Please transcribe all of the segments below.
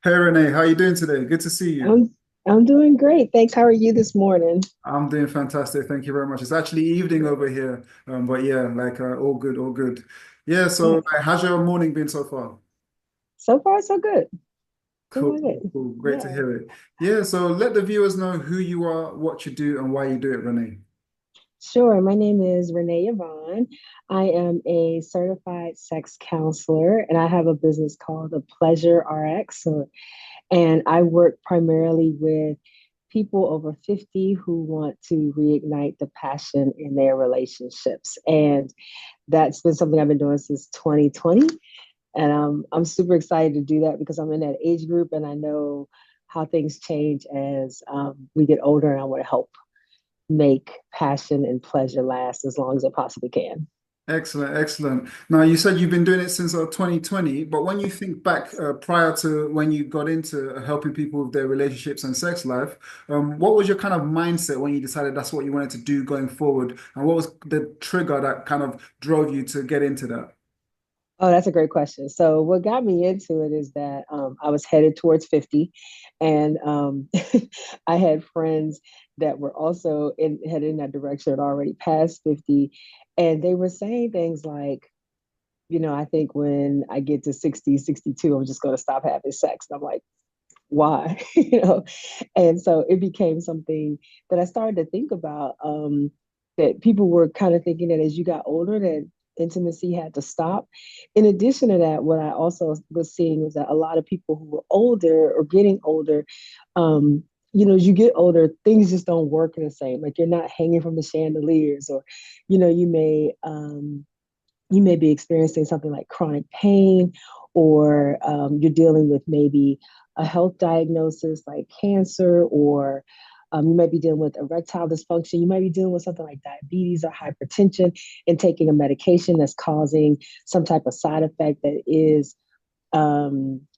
Hey Renee, how you doing today? Good to see you. I'm I'm doing great. Thanks. How are you this morning? I'm doing fantastic. Thank you very much. It's actually evening over here, but yeah, all good, all good. Yeah. So, Yeah. how's your morning been so far? So far, so good. So Cool, far, cool, good. cool. Great to Yeah. hear it. Yeah. So, let the viewers know who you are, what you do, and why you do it, Renee. Sure. My name is Renée Yvonne. I am a certified sex counselor, and I have a business called the Pleasure RX. And I work primarily with people over 50 who want to reignite the passion in their relationships. And that's been something I've been doing since 2020. And I'm super excited to do that because I'm in that age group and I know how things change as we get older, and I want to help make passion and pleasure last as long as it possibly can. Excellent, excellent. Now, you said you've been doing it since 2020, but when you think back prior to when you got into helping people with their relationships and sex life, what was your kind of mindset when you decided that's what you wanted to do going forward? And what was the trigger that kind of drove you to get into that? Oh, that's a great question. So, what got me into it is that I was headed towards 50, and I had friends that were also headed in that direction, already past 50. And they were saying things like, I think when I get to 60, 62, I'm just going to stop having sex. And I'm like, why? And so it became something that I started to think about, that people were kind of thinking that as you got older that intimacy had to stop. In addition to that, what I also was seeing was that a lot of people who were older or getting older, as you get older, things just don't work the same. Like you're not hanging from the chandeliers, or you know you may you may be experiencing something like chronic pain, or you're dealing with maybe a health diagnosis like cancer, or you might be dealing with erectile dysfunction. You might be dealing with something like diabetes or hypertension and taking a medication that's causing some type of side effect that is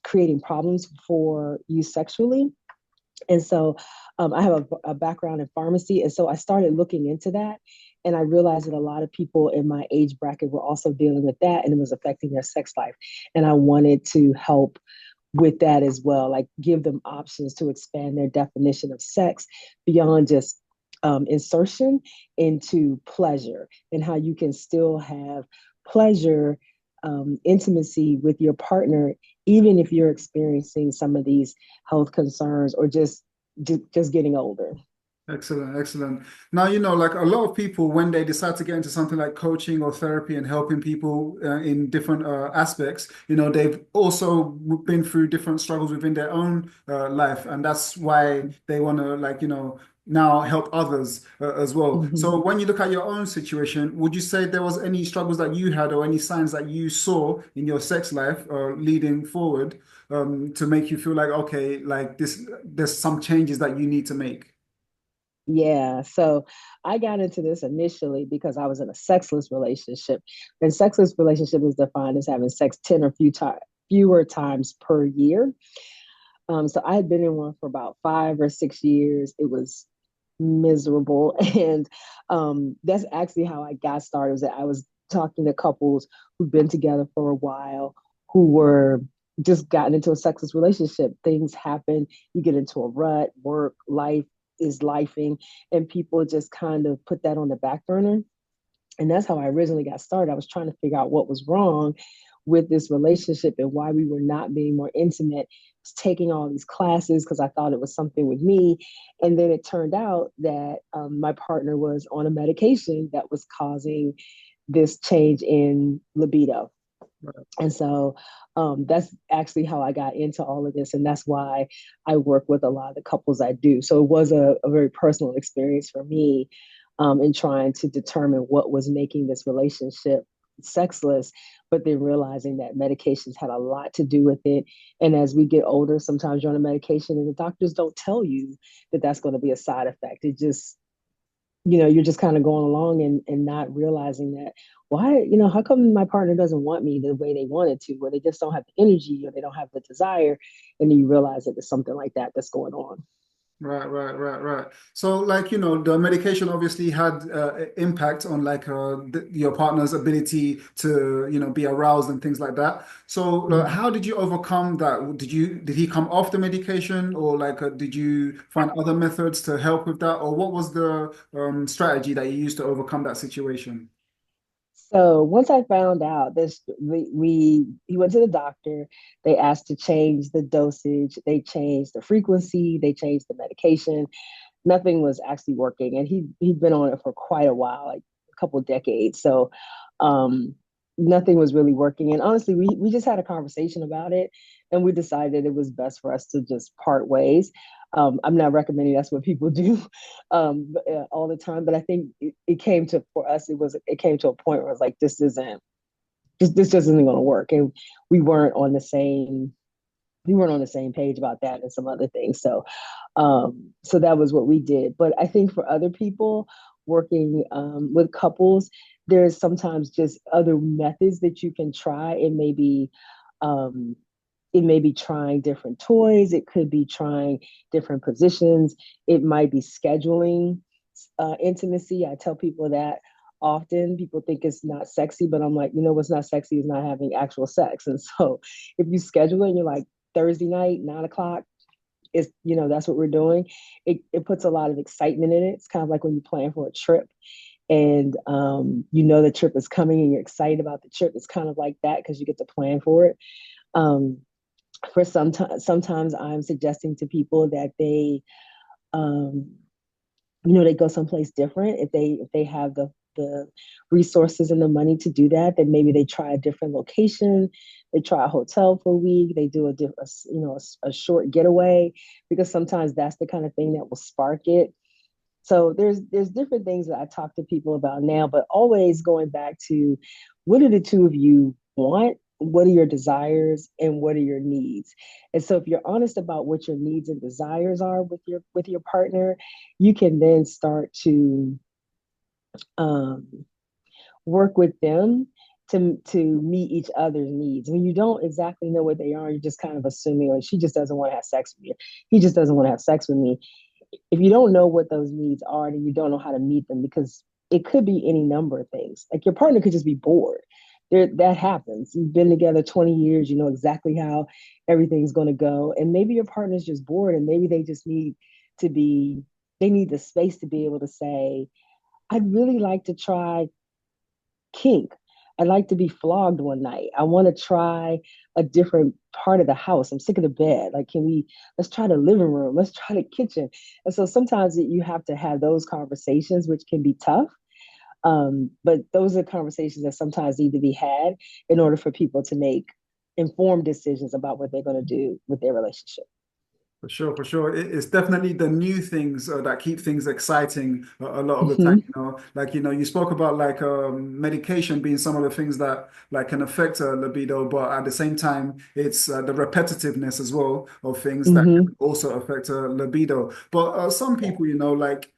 creating problems for you sexually. And so I have a background in pharmacy. And so I started looking into that. And I realized that a lot of people in my age bracket were also dealing with that, and it was affecting their sex life. And I wanted to help with that as well, like give them options to expand their definition of sex beyond just insertion into pleasure, and how you can still have pleasure, intimacy with your partner, even if you're experiencing some of these health concerns or just getting older. Excellent, excellent. Now, like a lot of people, when they decide to get into something like coaching or therapy and helping people in different aspects, they've also been through different struggles within their own life. And that's why they want to, now help others as well. Mm-hmm. So, when you look at your own situation, would you say there was any struggles that you had or any signs that you saw in your sex life leading forward to make you feel like, okay, like there's some changes that you need to make? Yeah, so I got into this initially because I was in a sexless relationship. And sexless relationship is defined as having sex 10 or fewer times per year. So I had been in one for about 5 or 6 years. It was miserable. And that's actually how I got started, was that I was talking to couples who've been together for a while, who were just gotten into a sexless relationship. Things happen, you get into a rut, work, life is lifing, and people just kind of put that on the back burner. And that's how I originally got started. I was trying to figure out what was wrong with this relationship and why we were not being more intimate. I was taking all these classes because I thought it was something with me. And then it turned out that my partner was on a medication that was causing this change in libido. And so that's actually how I got into all of this. And that's why I work with a lot of the couples I do. So it was a very personal experience for me, in trying to determine what was making this relationship sexless, but then realizing that medications had a lot to do with it. And as we get older, sometimes you're on a medication and the doctors don't tell you that that's going to be a side effect. It just, you're just kind of going along and not realizing that, why, how come my partner doesn't want me the way they wanted to, or they just don't have the energy, or they don't have the desire. And then you realize that there's something like that that's going on. Right. So, like, the medication obviously had impact on like your partner's ability to, be aroused and things like that. So, Mhm. how did you overcome that? Did he come off the medication, or like, did you find other methods to help with that, or what was the strategy that you used to overcome that situation? So once I found out this, he went to the doctor. They asked to change the dosage. They changed the frequency. They changed the medication. Nothing was actually working, and he'd been on it for quite a while, like a couple of decades. So um, nothing was really working. And honestly, we just had a conversation about it, and we decided it was best for us to just part ways. I'm not recommending that's what people do all the time, but I think it came to for us. It came to a point where it was like this just isn't going to work, and we weren't on the same we weren't on the same page about that and some other things. So that was what we did. But I think for other people working with couples, there's sometimes just other methods that you can try. Um, it may be trying different toys. It could be trying different positions. It might be scheduling intimacy. I tell people that often. People think it's not sexy, but I'm like, what's not sexy is not having actual sex. And so if you schedule it and you're like, Thursday night, 9 o'clock, is that's what we're doing. It puts a lot of excitement in it. It's kind of like when you plan for a trip and the trip is coming and you're excited about the trip. It's kind of like that because you get to plan for it. um, for sometimes I'm suggesting to people that um, they go someplace different. If they have the resources and the money to do that, then maybe they try a different location. They try a hotel for a week. They do a short getaway, because sometimes that's the kind of thing that will spark it. So there's different things that I talk to people about now, but always going back to, what do the two of you want? What are your desires and what are your needs? And so if you're honest about what your needs and desires are with your partner, you can then start to um, work with them to meet each other's needs. When you don't exactly know what they are, you're just kind of assuming, like, she just doesn't want to have sex with me. He just doesn't want to have sex with me. If you don't know what those needs are, then you don't know how to meet them, because it could be any number of things. Like, your partner could just be bored. That happens. You've been together 20 years, you know exactly how everything's going to go. And maybe your partner's just bored, and maybe to be, they need the space to be able to say, I'd really like to try kink. I'd like to be flogged one night. I want to try a different part of the house. I'm sick of the bed. Like, let's try the living room. Let's try the kitchen. And so sometimes you have to have those conversations, which can be tough. But those are conversations that sometimes need to be had in order for people to make informed decisions about what they're going to do with their relationship. For sure, for sure. It's definitely the new things that keep things exciting a lot of the time, Mm-hmm. Like, you spoke about like medication being some of the things that like can affect libido, but at the same time, it's the repetitiveness as well of things that can Mm-hmm. also affect libido. But some Yeah. people, like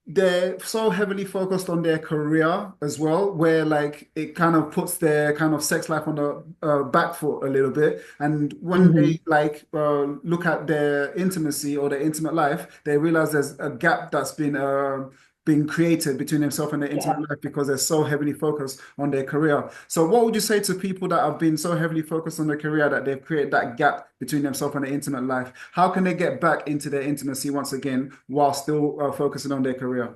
they're so heavily focused on their career as well, where like it kind of puts their kind of sex life on the back foot a little bit. And when Mm-hmm. they like look at their intimacy or their intimate life, they realize there's a gap that's been created between themselves and their intimate Yeah. life because they're so heavily focused on their career. So, what would you say to people that have been so heavily focused on their career that they've created that gap between themselves and their intimate life? How can they get back into their intimacy once again while still focusing on their career?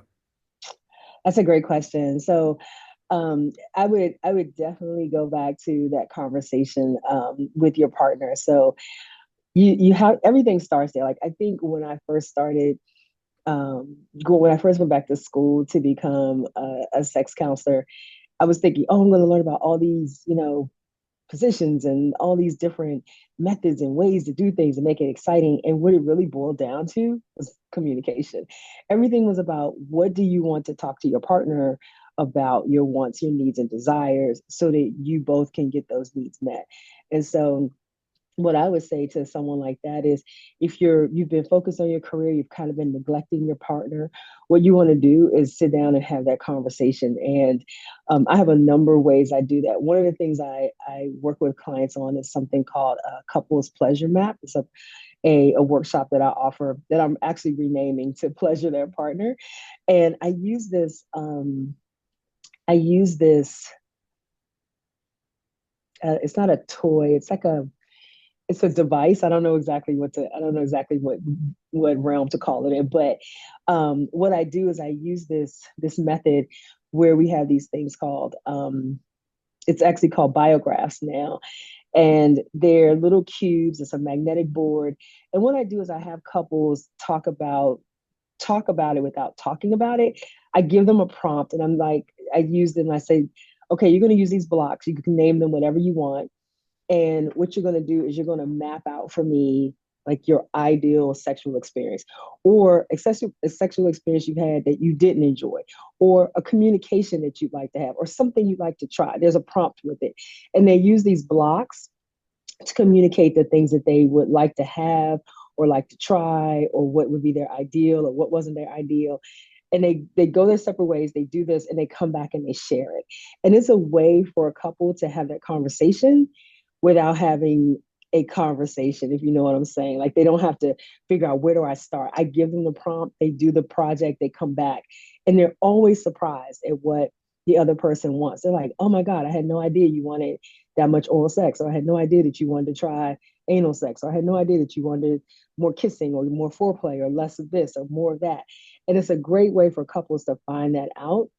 That's a great question. So I would definitely go back to that conversation with your partner. So you have, everything starts there. Like, I think when I first started when I first went back to school to become a sex counselor, I was thinking, oh, I'm going to learn about all these, positions and all these different methods and ways to do things and make it exciting. And what it really boiled down to was communication. Everything was about, what do you want to talk to your partner about, your wants, your needs, and desires, so that you both can get those needs met. And so what I would say to someone like that is, if you've been focused on your career, you've kind of been neglecting your partner, what you want to do is sit down and have that conversation. And I have a number of ways I do that. One of the things I work with clients on is something called a couples pleasure map. a workshop that I offer that I'm actually renaming to pleasure their partner. And I use this, it's not a toy, it's a device. I don't know exactly what realm to call it in, but what I do is I use this method where we have these things called, it's actually called biographs now, and they're little cubes. It's a magnetic board, and what I do is I have couples talk about it without talking about it. I give them a prompt, and I'm like, I use them. I say, okay, you're going to use these blocks. You can name them whatever you want, and what you're going to do is you're going to map out for me like your ideal sexual experience, or a sexual experience you've had that you didn't enjoy, or a communication that you'd like to have, or something you'd like to try. There's a prompt with it. And they use these blocks to communicate the things that they would like to have or like to try, or what would be their ideal or what wasn't their ideal. And they go their separate ways, they do this, and they come back and they share it. And it's a way for a couple to have that conversation without having a conversation, if you know what I'm saying. Like, they don't have to figure out, where do I start? I give them the prompt, they do the project, they come back, and they're always surprised at what the other person wants. They're like, oh my God, I had no idea you wanted that much oral sex, or I had no idea that you wanted to try anal sex, or I had no idea that you wanted more kissing or more foreplay or less of this or more of that. And it's a great way for couples to find that out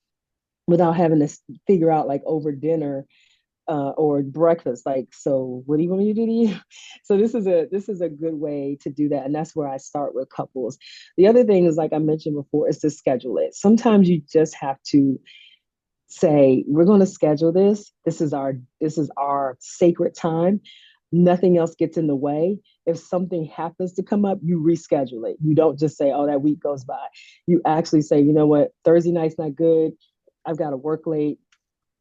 without having to figure out, like, over dinner or breakfast, like, so what do you want me to do to you? So this is a good way to do that, and that's where I start with couples. The other thing is, like I mentioned before, is to schedule it. Sometimes you just have to say, we're going to schedule this. This is our sacred time. Nothing else gets in the way. If something happens to come up, you reschedule it. You don't just say, oh, that week goes by. You actually say, you know what, Thursday night's not good, I've got to work late,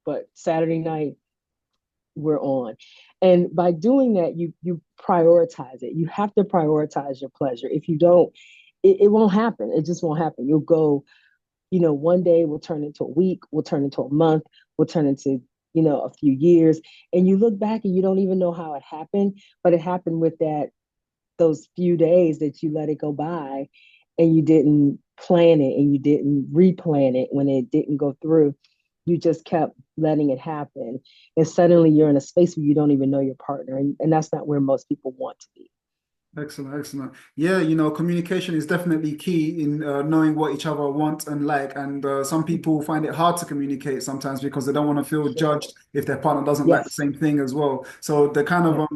but Saturday night we're on. And by doing that, you prioritize it. You have to prioritize your pleasure. If you don't, it won't happen. It just won't happen. You'll go, one day will turn into a week, will turn into a month, will turn into, a few years. And you look back and you don't even know how it happened, but it happened with those few days that you let it go by, and you didn't plan it and you didn't replan it when it didn't go through. You just kept letting it happen. And suddenly you're in a space where you don't even know your partner. And that's not where most people want to be. Excellent, excellent. Yeah, communication is definitely key in knowing what each other want and like. And some people find it hard to communicate sometimes because they don't want to feel Sure. judged if their partner doesn't like the Yes. same thing as well. So the kind of Yeah.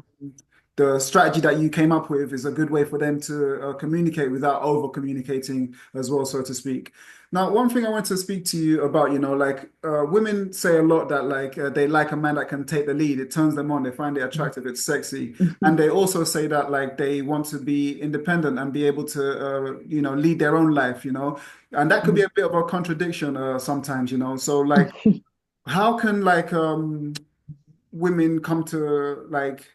the strategy that you came up with is a good way for them to communicate without over communicating as well, so to speak. Now, one thing I want to speak to you about, like women say a lot that like they like a man that can take the lead. It turns them on. They find it attractive. It's sexy. And they also say that like they want to be independent and be able to, lead their own life, and that could be a bit of a contradiction sometimes, So like, how can like women come to like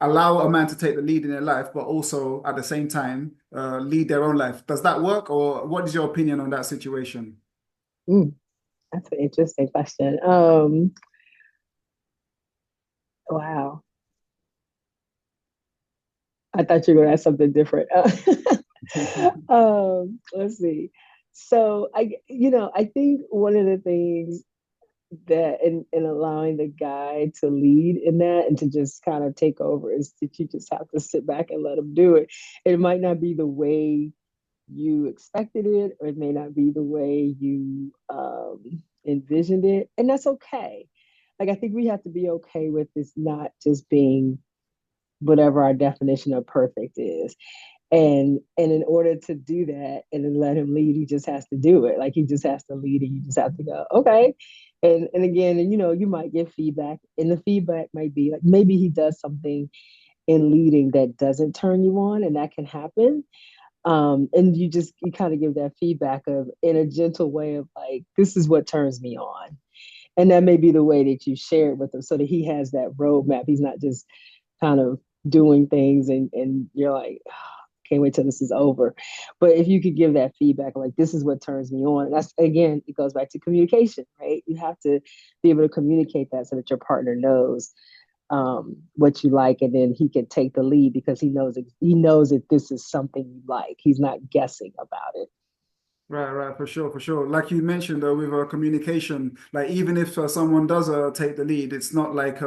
allow a man to take the lead in their life, but also at the same time lead their own life? Does that work, or what is your opinion on that situation? Mm, that's an interesting question. Wow. I thought you were going to ask something different. Let's see. So I think one of the things that in allowing the guy to lead in that and to just kind of take over is that you just have to sit back and let him do it. It might not be the way you expected it, or it may not be the way you envisioned it, and that's okay. Like, I think we have to be okay with this not just being whatever our definition of perfect is. And in order to do that and then let him lead, he just has to do it. Like, he just has to lead, and you just have to go, okay. And again, and you might get feedback, and the feedback might be like, maybe he does something in leading that doesn't turn you on, and that can happen. And you kind of give that feedback of, in a gentle way, of like, this is what turns me on. And that may be the way that you share it with him, so that he has that roadmap. He's not just kind of doing things, and you're like, can't wait till this is over. But if you could give that feedback, like, this is what turns me on. And that's, again, it goes back to communication, right? You have to be able to communicate that so that your partner knows. what you like, and then he can take the lead because he knows that this is something you like. He's not guessing about it. Right, right, for sure, for sure. Like you mentioned, with communication, like even if someone does take the lead, it's not like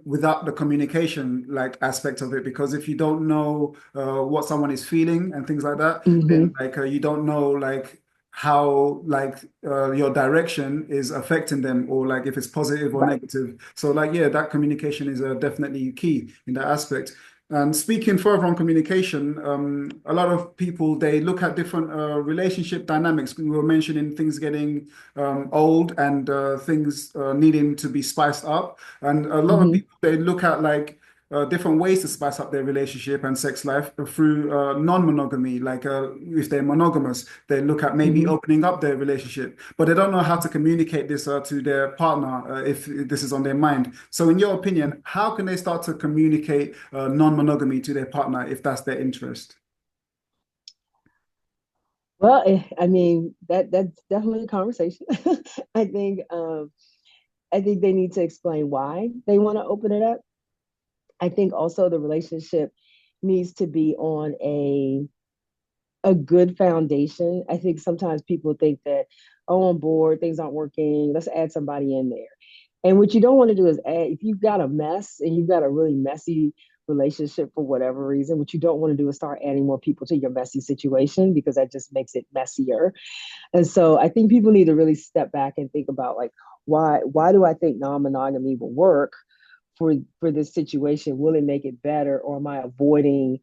without the communication like aspect of it. Because if you don't know what someone is feeling and things like that, then Mm-hmm. like you don't know like how like your direction is affecting them, or like if it's positive or Right. negative. So like yeah, that communication is definitely key in that aspect. And speaking further on communication, a lot of people they look at different relationship dynamics. We were mentioning things getting old and things needing to be spiced up. And a lot of Mm-hmm. people they look at like different ways to spice up their relationship and sex life through non-monogamy. Like if they're monogamous, they look at maybe Mm-hmm. opening up their relationship, but they don't know how to communicate this to their partner if this is on their mind. So, in your opinion, how can they start to communicate non-monogamy to their partner if that's their interest? Well, I mean that's definitely a conversation. I think um, I think they need to explain why they want to open it up. I think also the relationship needs to be on a good foundation. I think sometimes people think that, oh, I'm bored, things aren't working, let's add somebody in there. And what you don't want to do is add, if you've got a mess and you've got a really messy relationship for whatever reason, what you don't want to do is start adding more people to your messy situation because that just makes it messier. And so I think people need to really step back and think about like, why do I think non-monogamy will work for this situation? Will it make it better, or am I avoiding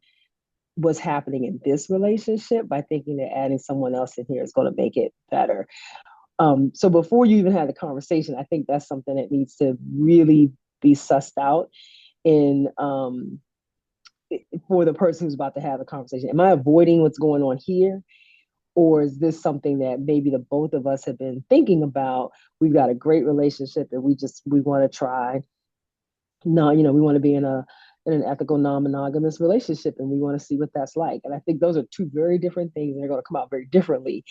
what's happening in this relationship by thinking that adding someone else in here is going to make it better? So before you even have the conversation, I think that's something that needs to really be sussed out in for the person who's about to have a conversation. Am I avoiding what's going on here? Or is this something that maybe the both of us have been thinking about? We've got a great relationship and we want to try. No, we want to be in an ethical non-monogamous relationship, and we want to see what that's like. And I think those are two very different things, and they're going to come out very differently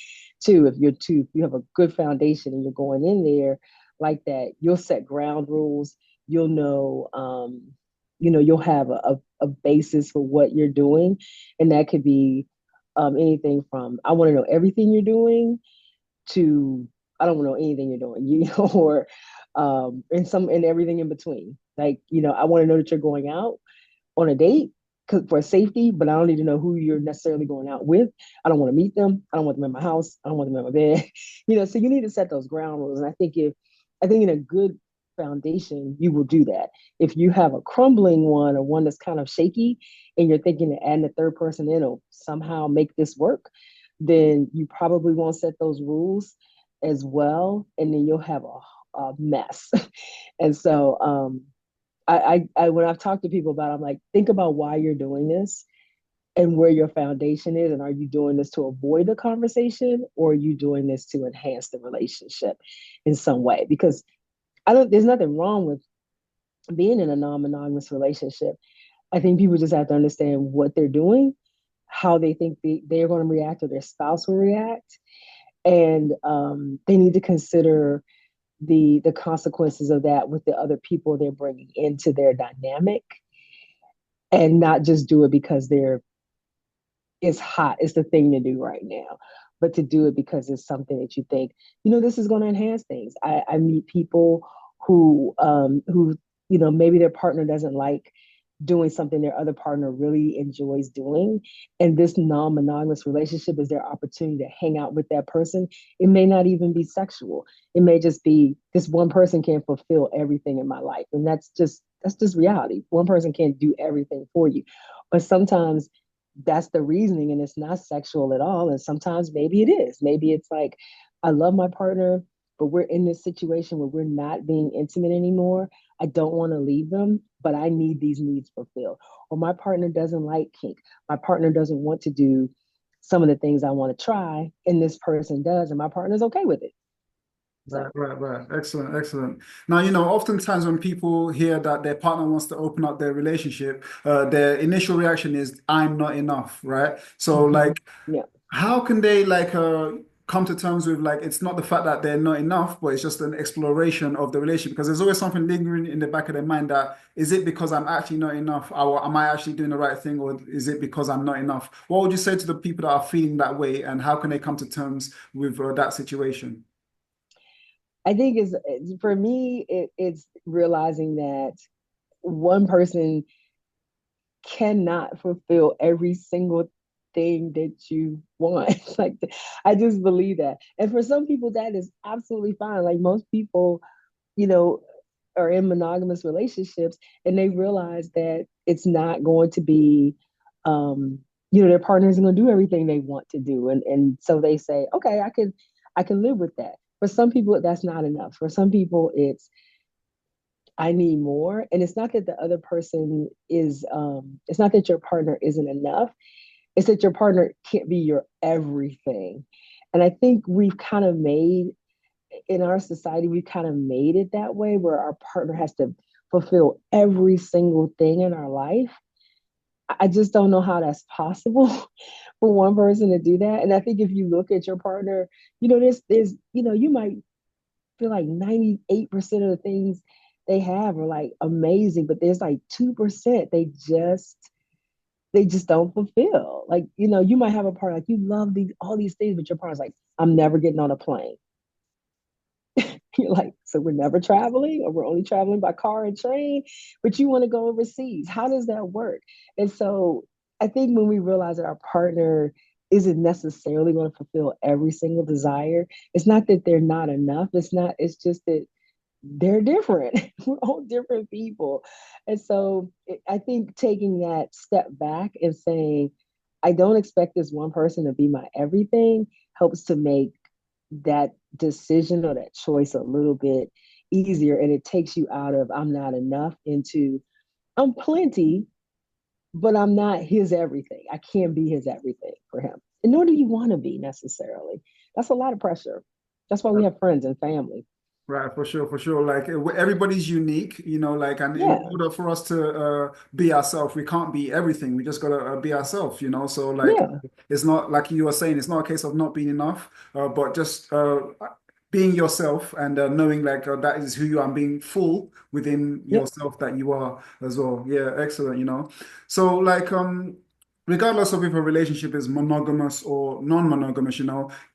too. If you have a good foundation and you're going in there like that, you'll set ground rules. You'll know, you'll have a basis for what you're doing, and that could be anything from I want to know everything you're doing to I don't know anything you're doing, or and everything in between. Like, I want to know that you're going out on a date for safety, but I don't need to know who you're necessarily going out with. I don't want to meet them. I don't want them in my house. I don't want them in my bed. So you need to set those ground rules. And I think in a good foundation, you will do that. If you have a crumbling one or one that's kind of shaky and you're thinking that adding a third person in will somehow make this work, then you probably won't set those rules as well. And then you'll have a mess. And so when I've talked to people about it, I'm like, think about why you're doing this and where your foundation is. And are you doing this to avoid the conversation, or are you doing this to enhance the relationship in some way? Because there's nothing wrong with being in a non-monogamous relationship. I think people just have to understand what they're doing, how they think they're going to react or their spouse will react. And they need to consider the consequences of that with the other people they're bringing into their dynamic, and not just do it because it's hot, it's the thing to do right now, but to do it because it's something that you think, this is going to enhance things. I meet people who maybe their partner doesn't like doing something their other partner really enjoys doing. And this non-monogamous relationship is their opportunity to hang out with that person. It may not even be sexual. It may just be this one person can't fulfill everything in my life. And that's just reality. One person can't do everything for you. But sometimes that's the reasoning and it's not sexual at all. And sometimes maybe it is. Maybe it's like, I love my partner, but we're in this situation where we're not being intimate anymore. I don't want to leave them, but I need these needs fulfilled. Or my partner doesn't like kink. My partner doesn't want to do some of the things I want to try, and this person does, and my partner's okay with it. Right, So, right, right. Excellent, excellent. Now, oftentimes when people hear that their partner wants to open up their relationship, their initial reaction is, I'm not enough, right? So, mm-hmm. like, Yeah. how can they like come to terms with like it's not the fact that they're not enough, but it's just an exploration of the relationship because there's always something lingering in the back of their mind that is it because I'm actually not enough, or am I actually doing the right thing, or is it because I'm not enough? What would you say to the people that are feeling that way, and how can they come to terms with that situation? I think for me, it's realizing that one person cannot fulfill every single thing that you want. Like, I just believe that. And for some people, that is absolutely fine. Like, most people, you know, are in monogamous relationships and they realize that it's not going to be, um, their partner isn't going to do everything they want to do. And so they say, okay, I can live with that. For some people, that's not enough. For some people, it's, I need more. And it's not that the other person is, it's not that your partner isn't enough. It's that your partner can't be your everything. And I think we've kind of made, in our society, we kind of made it that way where our partner has to fulfill every single thing in our life. I just don't know how that's possible for one person to do that. And I think if you look at your partner, you might feel like 98% of the things they have are like amazing, but there's like 2% they just don't fulfill. Like, you might have a partner like you love all these things, but your partner's like, I'm never getting on a plane. You're like, so we're never traveling, or we're only traveling by car and train, but you want to go overseas. How does that work? And so I think when we realize that our partner isn't necessarily going to fulfill every single desire, it's not that they're not enough. It's just that they're different. We're all different people. And so I think taking that step back and saying, I don't expect this one person to be my everything helps to make that decision or that choice a little bit easier. And it takes you out of I'm not enough into I'm plenty, but I'm not his everything. I can't be his everything for him. And nor do you want to be necessarily. That's a lot of pressure. That's why we have friends and family. Right, for sure, for sure. Like everybody's unique, like, and in Yeah. order for us to be ourselves, we can't be everything. We just gotta be ourselves. So, like, Yeah. it's not like you were saying, it's not a case of not being enough, but just being yourself and knowing like that is who you are, and being full within Yep. yourself that you are as well. Yeah, excellent. So, like, regardless of if a relationship is monogamous or non-monogamous,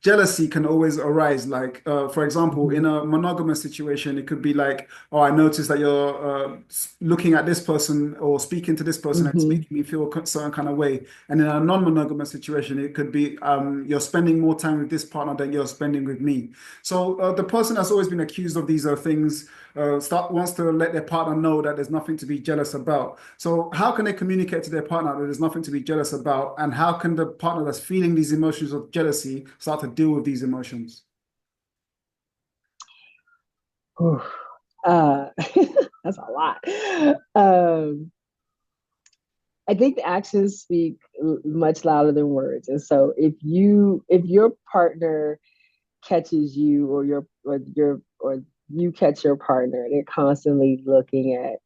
jealousy can always arise. Like, for example, in Mm-hmm. a monogamous situation, it could be like, oh, I noticed that you're looking at this person or speaking to this person and it's Mm-hmm. making me feel a certain kind of way. And in a non-monogamous situation, it could be you're spending more time with this partner than you're spending with me. So the person that's always been accused of these things wants to let their partner know that there's nothing to be jealous about. So how can they communicate to their partner that there's nothing to be jealous about, and how can the partner that's feeling these emotions of jealousy start to deal with these emotions? Uh, that's a lot. Um, I think the actions speak much louder than words. And so if your partner catches you, or you catch your partner, and they're constantly looking at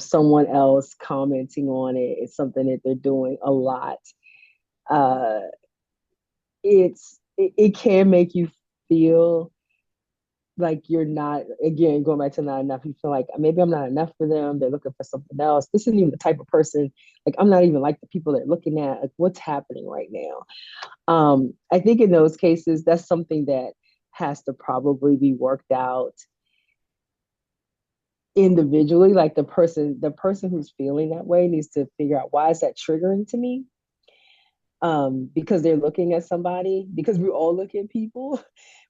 someone else commenting on it, it's something that they're doing a lot. Uh, it can make you feel like you're not, again, going back to not enough. You feel like maybe I'm not enough for them. They're looking for something else. This isn't even the type of person, like, I'm not even like the people they're looking at. Like, what's happening right now? I think in those cases, that's something that has to probably be worked out individually. Like, the person who's feeling that way needs to figure out, why is that triggering to me? Because they're looking at somebody, because we all look at people.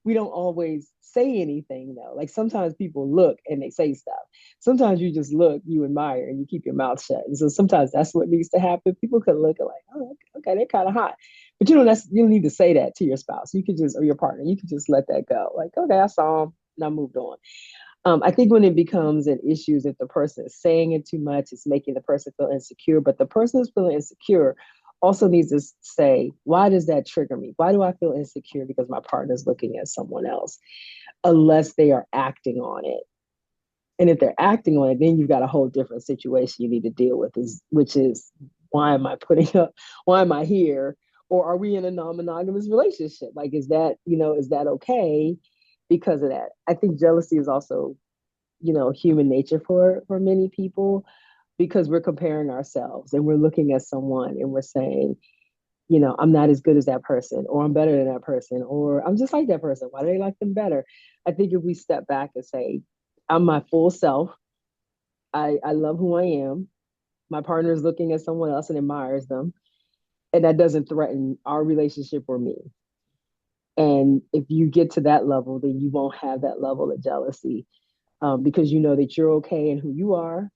We don't always say anything though. Like, sometimes people look and they say stuff. Sometimes you just look, you admire, and you keep your mouth shut. And so sometimes that's what needs to happen. People could look at like, oh, okay, they're kind of hot. But you don't need to say that to your spouse. You could just, or your partner, you could just let that go. Like, okay, I saw him and I moved on. I think when it becomes an issue is if the person is saying it too much, it's making the person feel insecure. But the person who's feeling insecure also needs to say, why does that trigger me? Why do I feel insecure because my partner's looking at someone else? Unless they are acting on it. And if they're acting on it, then you've got a whole different situation you need to deal with, which is, why am I putting up, why am I here? Or are we in a non-monogamous relationship? Like, is that, is that okay because of that? I think jealousy is also, human nature for many people, because we're comparing ourselves and we're looking at someone and we're saying, I'm not as good as that person, or I'm better than that person, or I'm just like that person. Why do they like them better? I think if we step back and say, I'm my full self, I love who I am. My partner is looking at someone else and admires them, and that doesn't threaten our relationship or me. And if you get to that level, then you won't have that level of jealousy, because you know that you're okay in who you are,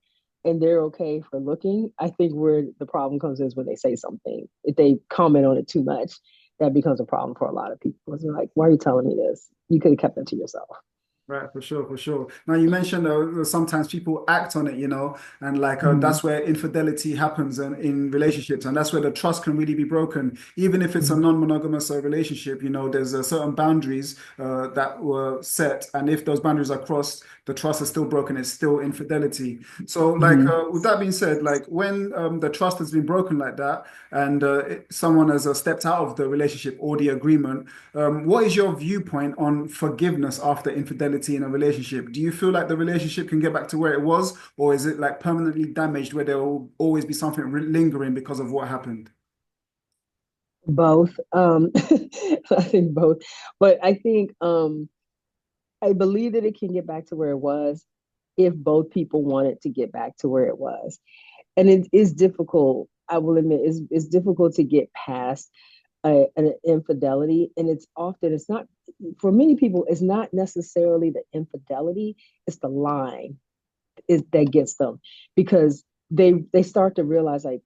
and they're okay for looking. I think where the problem comes is when they say something. If they comment on it too much, that becomes a problem for a lot of people. It's like, why are you telling me this? You could have kept it to yourself. Right, for sure, for sure. Now you mentioned sometimes people act on it, and like Mm-hmm. that's where infidelity happens in relationships, and that's where the trust can really be broken. Even if it's a Mm-hmm. non-monogamous relationship, there's certain boundaries that were set, and if those boundaries are crossed, the trust is still broken. It's still infidelity. So, like Mm-hmm. with that being said, like when the trust has been broken like that, and someone has stepped out of the relationship or the agreement, what is your viewpoint on forgiveness after infidelity in a relationship? Do you feel like the relationship can get back to where it was, or is it like permanently damaged where there will always be something lingering because of what happened? Both. I think both. But I think I believe that it can get back to where it was if both people wanted to get back to where it was. And it is difficult. I will admit, it's difficult to get past an infidelity, and it's not, for many people, it's not necessarily the infidelity, it's the lying that gets them, because they start to realize, like,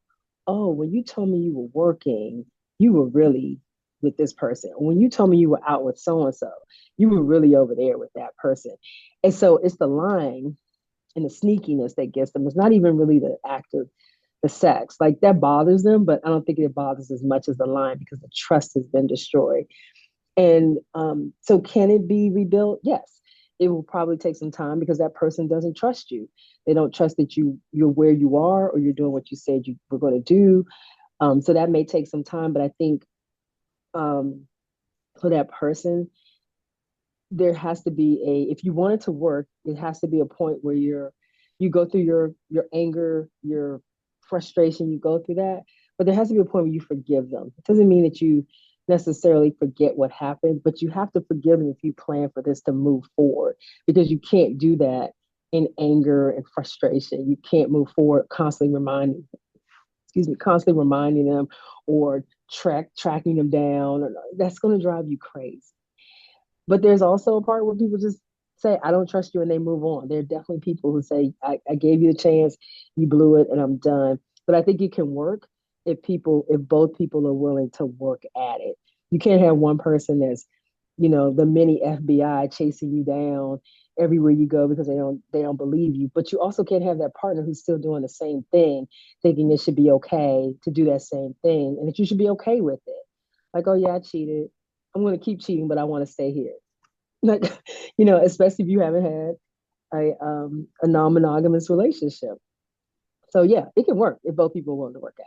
oh, when you told me you were working, you were really with this person. When you told me you were out with so and so, you were really over there with that person. And so it's the lying and the sneakiness that gets them. It's not even really the act of the sex. Like, that bothers them, but I don't think it bothers as much as the lying, because the trust has been destroyed. And so, can it be rebuilt? Yes. It will probably take some time, because that person doesn't trust you. They don't trust that you're where you are, or you're doing what you said you were going to do. So that may take some time, but I think, um, for that person, there has to be if you want it to work, it has to be a point where you go through your anger, your frustration, you go through that, but there has to be a point where you forgive them. It doesn't mean that you necessarily forget what happened, but you have to forgive them if you plan for this to move forward, because you can't do that in anger and frustration. You can't move forward constantly reminding them, or tracking them down. That's going to drive you crazy. But there's also a part where people just say, I don't trust you, and they move on. There are definitely people who say, I gave you the chance, you blew it, and I'm done. But I think it can work if both people are willing to work at it. You can't have one person that's, the mini FBI chasing you down everywhere you go, because they don't believe you. But you also can't have that partner who's still doing the same thing, thinking it should be okay to do that same thing, and that you should be okay with it. Like, oh yeah, I cheated. I'm going to keep cheating, but I want to stay here. Like, especially if you haven't had a non-monogamous relationship. So yeah, it can work if both people are willing to work at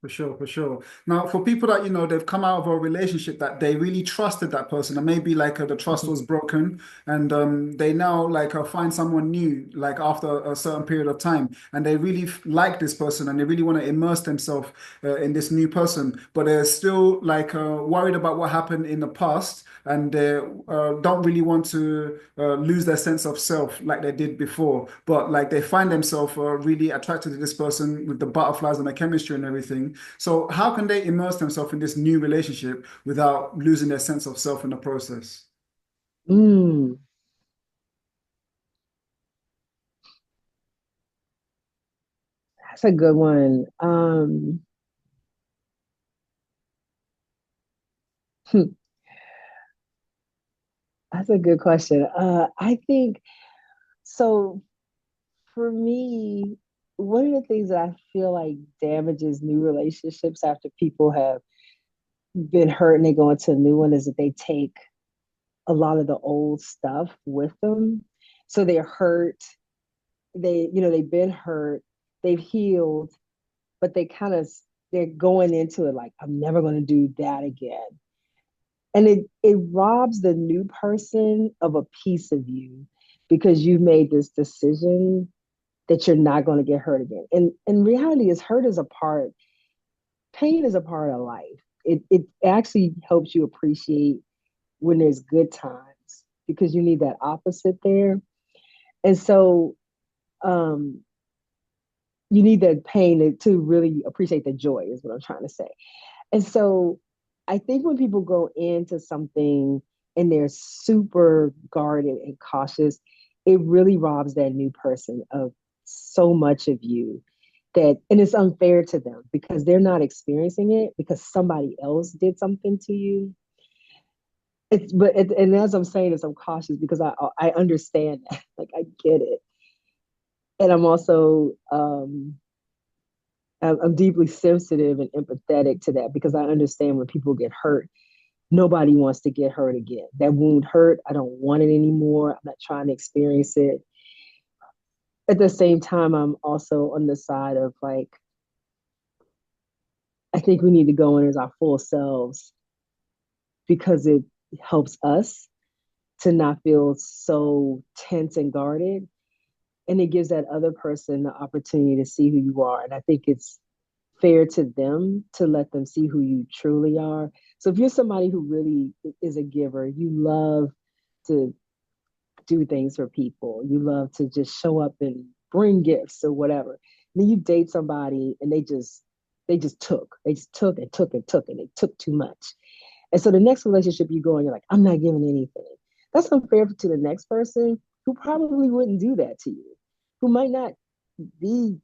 For sure, for sure. Now, for people that, they've come out of a relationship that they really trusted that person, and maybe like the it. trust Mm-hmm. was broken, and they now like find someone new, like after a certain period of time, and they really like this person, and they really want to immerse themselves in this new person, but they're still like worried about what happened in the past, and they don't really want to lose their sense of self like they did before, but like they find themselves really attracted to this person with the butterflies and the chemistry and everything. So how can they immerse themselves in this new relationship without losing their sense of self in the process? Mm, that's a good one. That's a good question. I think so. For me, one of the things that I feel like damages new relationships after people have been hurt and they go into a new one is that they take a lot of the old stuff with them. So they're hurt. They've been hurt, they've healed, but they kind of they're going into it like, I'm never going to do that again. And it robs the new person of a piece of you because you made this decision that you're not going to get hurt again. And reality is hurt is a part, pain is a part of life. It actually helps you appreciate when there's good times because you need that opposite there. And so um, you need that pain to really appreciate the joy, is what I'm trying to say. And so I think when people go into something and they're super guarded and cautious, it really robs that new person of so much of you that, and it's unfair to them because they're not experiencing it because somebody else did something to you. And as I'm saying this, I'm cautious because I understand that, like I get it, and I'm also I'm deeply sensitive and empathetic to that because I understand when people get hurt, nobody wants to get hurt again. That wound hurt. I don't want it anymore. I'm not trying to experience it. At the same time, I'm also on the side of like, I think we need to go in as our full selves because it helps us to not feel so tense and guarded. And it gives that other person the opportunity to see who you are. And I think it's fair to them to let them see who you truly are. So if you're somebody who really is a giver, you love to do things for people, you love to just show up and bring gifts or whatever. And then you date somebody and they just took and took and took and they took too much. And so the next relationship you go and you're like, I'm not giving anything. That's unfair to the next person who probably wouldn't do that to you, who might not be,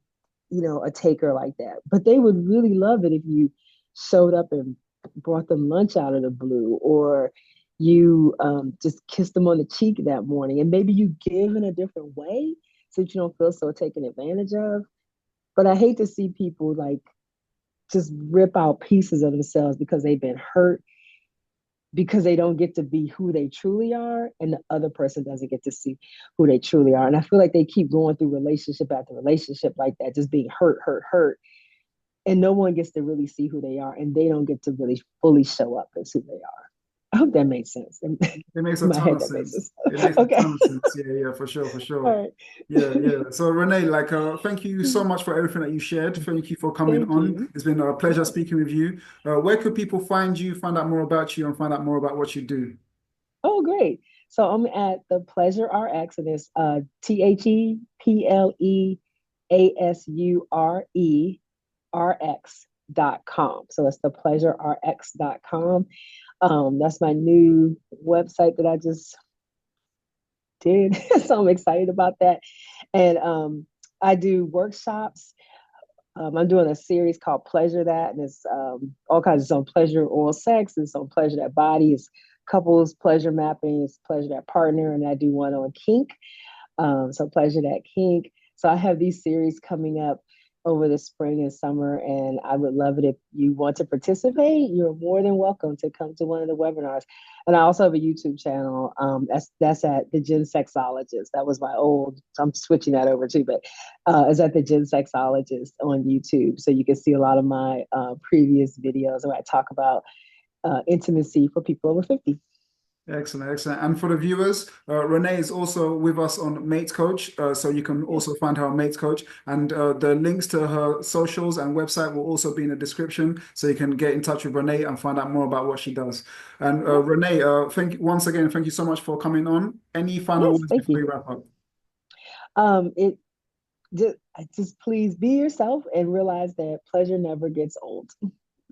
a taker like that. But they would really love it if you showed up and brought them lunch out of the blue, or you just kissed them on the cheek that morning. And maybe you give in a different way so that you don't feel so taken advantage of. But I hate to see people like just rip out pieces of themselves because they've been hurt because they don't get to be who they truly are and the other person doesn't get to see who they truly are. And I feel like they keep going through relationship after relationship like that, just being hurt, hurt, hurt. And no one gets to really see who they are and they don't get to really fully show up as who they are. I hope that makes sense. In It makes a my ton head, of that makes sense. sense. It makes a Okay. ton of sense. Yeah, yeah, for sure, for sure. All right. Yeah, yeah. So Renee, like, thank you so much for everything that you shared. Thank you for coming Thank on. you. It's been a pleasure Yes. speaking with you. Where could people find you, find out more about you, and find out more about what you do? Oh, great. So I'm at the Pleasure RX, and it's ThePleasureRx.com. So it's thepleasurerx.com. That's my new website that I just did. So I'm excited about that. And I do workshops. I'm doing a series called Pleasure That, and it's all kinds of, it's on pleasure oral sex, it's on pleasure that body, it's couples pleasure mapping, it's pleasure that partner, and I do one on kink. So pleasure that kink. So I have these series coming up over the spring and summer, and I would love it if you want to participate. You're more than welcome to come to one of the webinars. And I also have a YouTube channel. That's at the Gen Sexologist. That was my old. I'm switching that over too, but it's at the Gen Sexologist on YouTube. So you can see a lot of my previous videos where I talk about intimacy for people over 50. Excellent, excellent. And for the viewers, Renee is also with us on Mates Coach, so you can Yes. also find her on Mates Coach. And the links to her socials and website will also be in the description, so you can get in touch with Renee and find out more about what she does. And Yes. Renee, thank you once again. Thank you so much for coming on. Any final Yes. words Thank before we you. wrap up? It just please be yourself and realize that pleasure never gets old.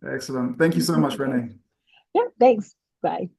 Excellent. Thank you so much, Okay. Renee. Yeah. Thanks. Bye.